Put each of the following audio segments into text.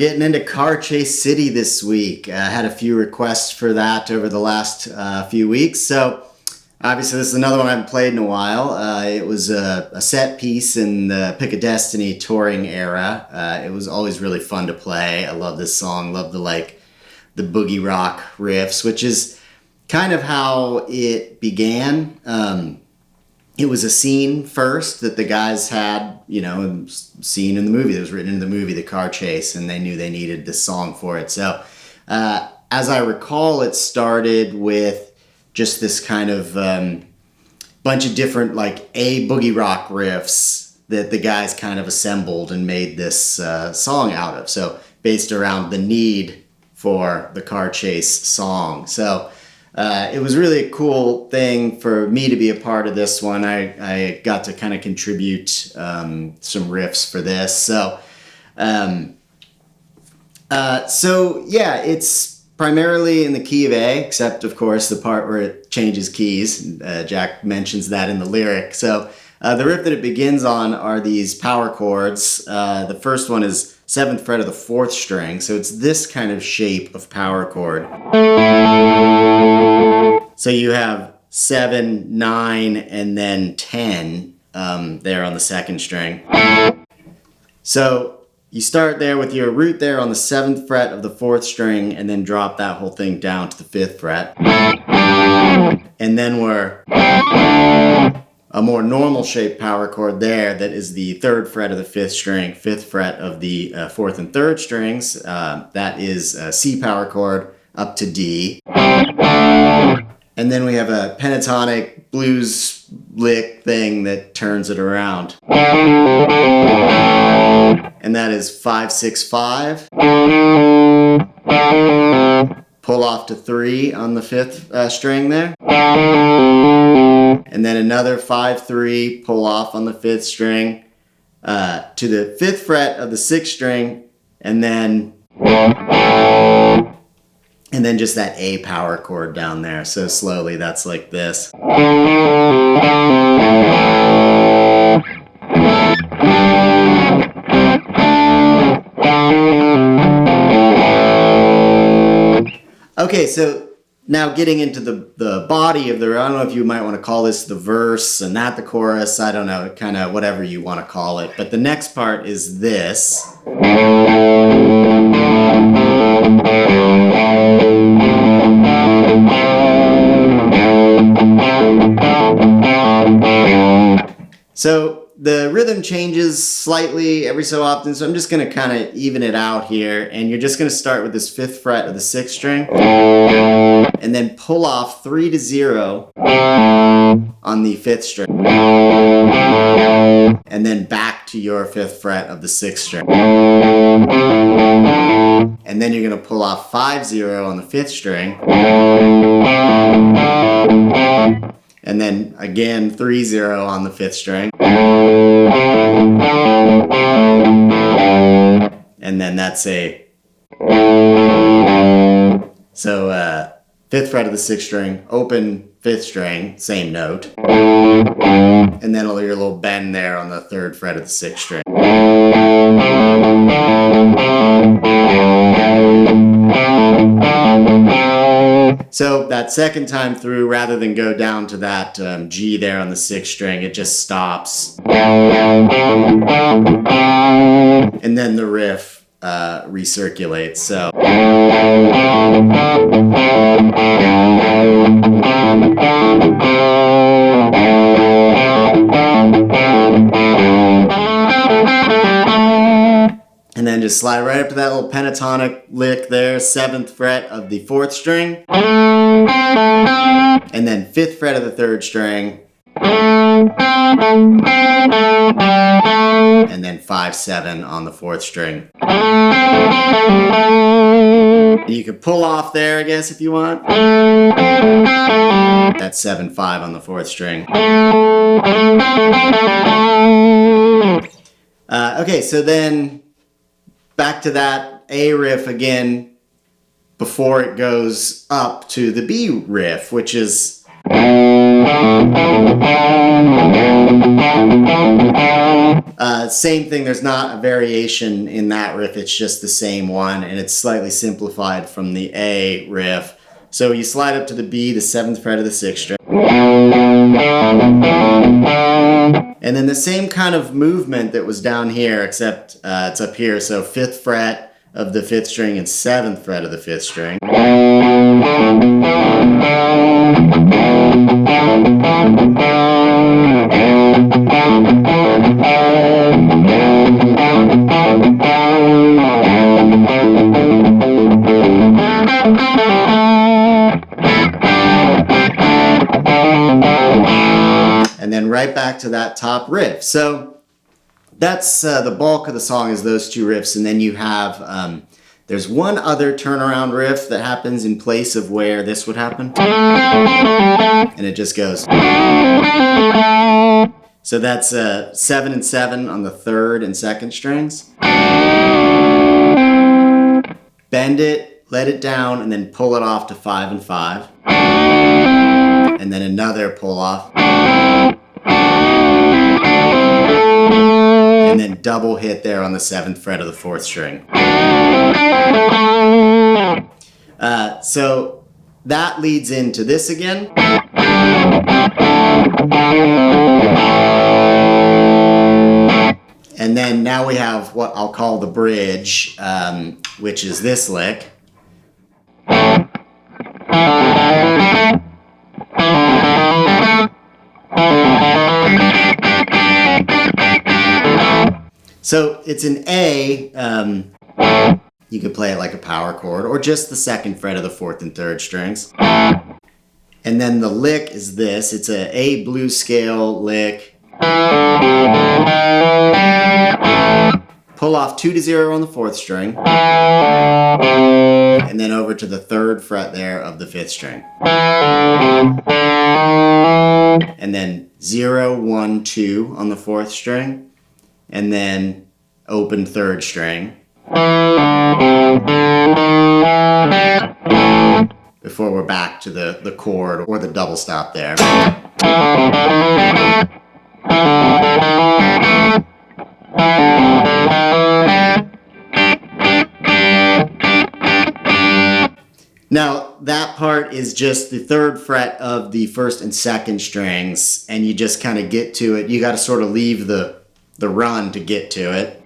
getting into Car Chase City this week. I had a few requests for that over the last few weeks, so obviously this is another one I haven't played in a while. It was a set piece in the Pick a Destiny touring era. It was always really fun to play. I love this song, love the boogie rock riffs, which is kind of how it began. It was a scene first that the guys had, scene in the movie that was written in the movie, The Car Chase, and they knew they needed this song for it. So, as I recall, it started with just this kind of bunch of different, boogie rock riffs that the guys kind of assembled and made this song out of. So, based around the need for the Car Chase song. So, it was really a cool thing for me to be a part of this one. I got to kind of contribute some riffs for this. So it's primarily in the key of A, except of course the part where it changes keys. Jack mentions that in the lyric. So the riff that it begins on are these power chords. The first one is 7th fret of the 4th string, so it's this kind of shape of power chord. So you have 7, 9, and then 10 there on the 2nd string. So you start there with your root there on the 7th fret of the 4th string, and then drop that whole thing down to the 5th fret. And then we're a more normal shaped power chord there that is the 3rd fret of the 5th string, 5th fret of the 4th and 3rd strings. That is a C power chord up to D. And then we have a pentatonic blues lick thing that turns it around. And that is 5, 6, 5. Pull off to 3 on the 5th string there. And then another 5, 3, pull off on the 5th string to the 5th fret of the 6th string, and then just that A power chord down there. So slowly, that's like this. Okay, so now getting into the body of I don't know if you might want to call this the verse and that the chorus, I don't know, kind of whatever you want to call it. But the next part is this. So the rhythm changes slightly every so often, so I'm just going to kind of even it out here, and you're just going to start with this 5th fret of the 6th string, and then pull off 3 to 0 on the 5th string, and then back to your 5th fret of the 6th string, and then you're going to pull off 5, 0 on the 5th string, and then again 3, 0 on the 5th string. And then that's so 5th fret of the 6th string, open 5th string, same note. And then your little bend there on the 3rd fret of the 6th string. So that second time through, rather than go down to that G there on the 6th string, it just stops. And then the riff recirculates. So. And then just slide right up to that little pentatonic lick there, 7th fret of the 4th string, and then 5th fret of the 3rd string, and then 5, 7 on the 4th string. And you can pull off there, I guess, if you want. That's 7, 5 on the 4th string. Okay, so then back to that A riff again before it goes up to the B riff, which is Same thing, there's not a variation in that riff, it's just the same one, and it's slightly simplified from the A riff. So you slide up to the B, the 7th fret of the 6th string. And then the same kind of movement that was down here, except it's up here, so 5th fret of the 5th string and 7th fret of the 5th string. And then right back to that top riff. So that's the bulk of the song is those two riffs, and then you have there's one other turnaround riff that happens in place of where this would happen, and it just goes. So that's 7 and 7 on the 3rd and 2nd strings. Bend it, let it down, and then pull it off to 5 and 5, and then another pull off. And then double hit there on the 7th fret of the 4th string. So that leads into this again. And then now we have what I'll call the bridge, which is this lick. So it's an A, you could play it like a power chord, or just the 2nd fret of the 4th and 3rd strings. And then the lick is this, it's a A blues scale lick. Pull off 2 to 0 on the 4th string, and then over to the 3rd fret there of the 5th string. And then 0, 1, 2 on the 4th string. And then open 3rd string before we're back to the chord or the double stop there. Now that part is just the 3rd fret of the 1st and 2nd strings, and you just kind of get to it. You got to sort of leave the run to get to it.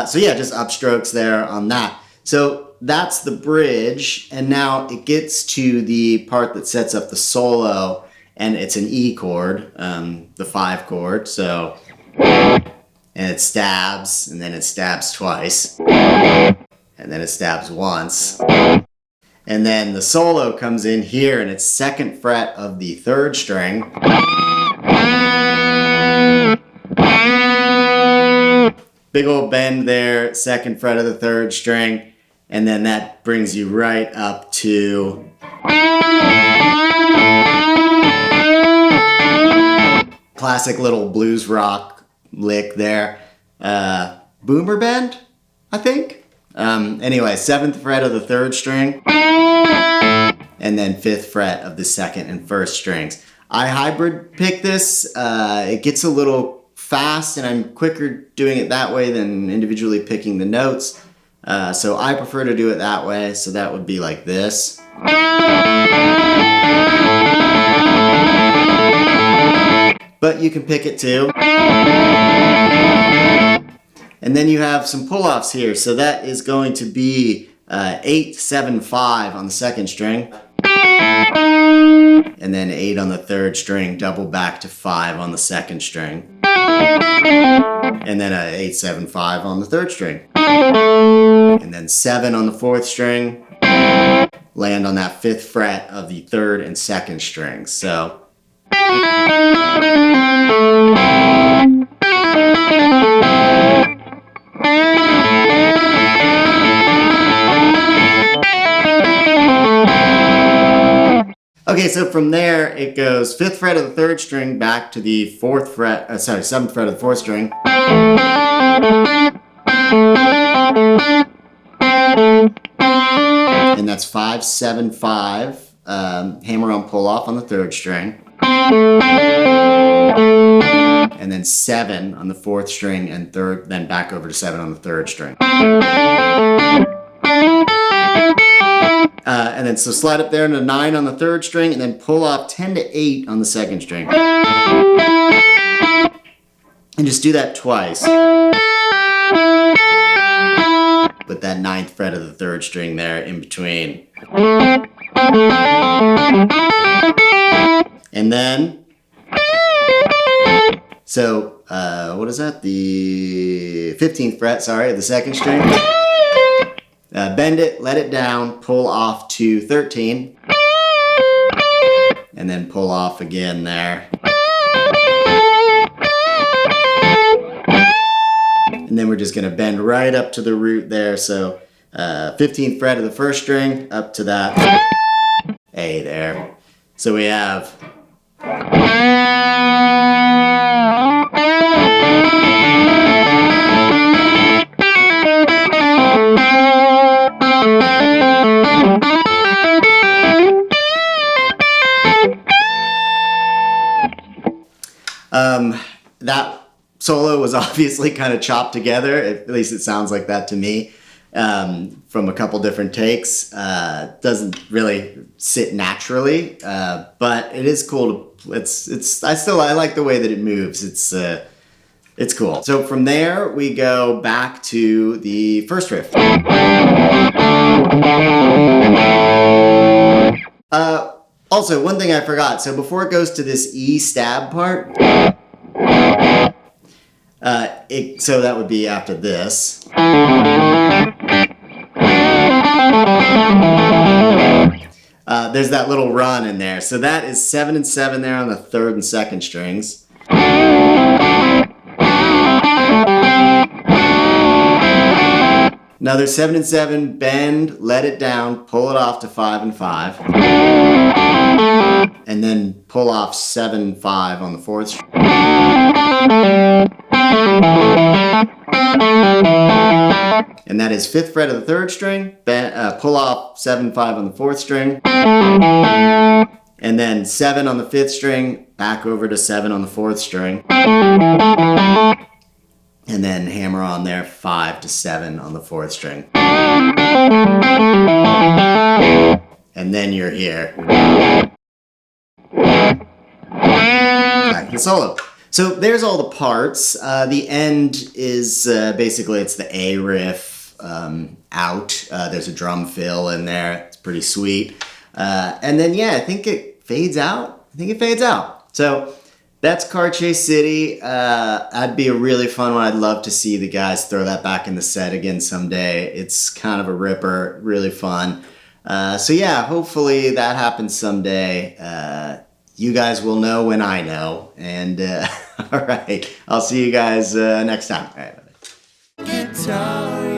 So yeah, just upstrokes there on that. So that's the bridge, and now it gets to the part that sets up the solo. And it's an E chord, the 5 chord, so, and it stabs, and then it stabs twice, and then it stabs once, and then the solo comes in here, and it's 2nd fret of the 3rd string, big old bend there, 2nd fret of the 3rd string, and then that brings you right up to classic little blues rock lick there. Boomer bend, I think. Anyway, 7th fret of the 3rd string, and then 5th fret of the 2nd and 1st strings. I hybrid pick this. It gets a little fast, and I'm quicker doing it that way than individually picking the notes. So I prefer to do it that way. So that would be like this. But you can pick it too. And then you have some pull-offs here. So that is going to be 8, 7, 5 on the 2nd string. And then 8 on the 3rd string, double back to 5 on the 2nd string. And then 8, 7, 5 on the 3rd string. And then 7 on the 4th string. Land on that 5th fret of the 3rd and 2nd strings. So Okay, so from there it goes 5th fret of the 3rd string back to the 4th fret, 7th fret of the 4th string. And that's 5, 7, 5. Hammer on, pull off on the 3rd string. And then 7 on the 4th string and 3rd, then back over to 7 on the 3rd string. And then so slide up there into 9 on the 3rd string and then pull off 10 to 8 on the 2nd string. And just do that twice. With that 9th fret of the 3rd string there in between. And then, so what is that? The 15th fret, sorry, of the 2nd string. Bend it, let it down, pull off to 13. And then pull off again there. And then we're just going to bend right up to the root there. So 15th fret of the 1st string up to that A there. So we have that solo was obviously kind of chopped together, at least it sounds like that to me, from a couple different takes. Doesn't really sit naturally, but it is cool. I like the way that it moves. It's cool. So from there we go back to the first riff. Also, one thing I forgot. So before it goes to this E stab part, so that would be after this. There's that little run in there. So that is 7 and 7 there on the 3rd and 2nd strings. Another 7 and 7, bend, let it down, pull it off to 5 and 5. And then pull off 7, 5 on the 4th string. And that is 5th fret of the 3rd string, pull off 7, 5 on the 4th string. And then 7 on the 5th string, back over to 7 on the 4th string. And then hammer on there 5 to 7 on the 4th string. And then you're here. Back to the solo. So there's all the parts. The end is basically it's the A riff out. There's a drum fill in there. It's pretty sweet. And then yeah, I think it fades out. So that's Car Chase City. That'd be a really fun one. I'd love to see the guys throw that back in the set again someday. It's kind of a ripper, really fun. So yeah, hopefully that happens someday. You guys will know when I know. And all right, I'll see you guys next time. All right, bye-bye. Guitar.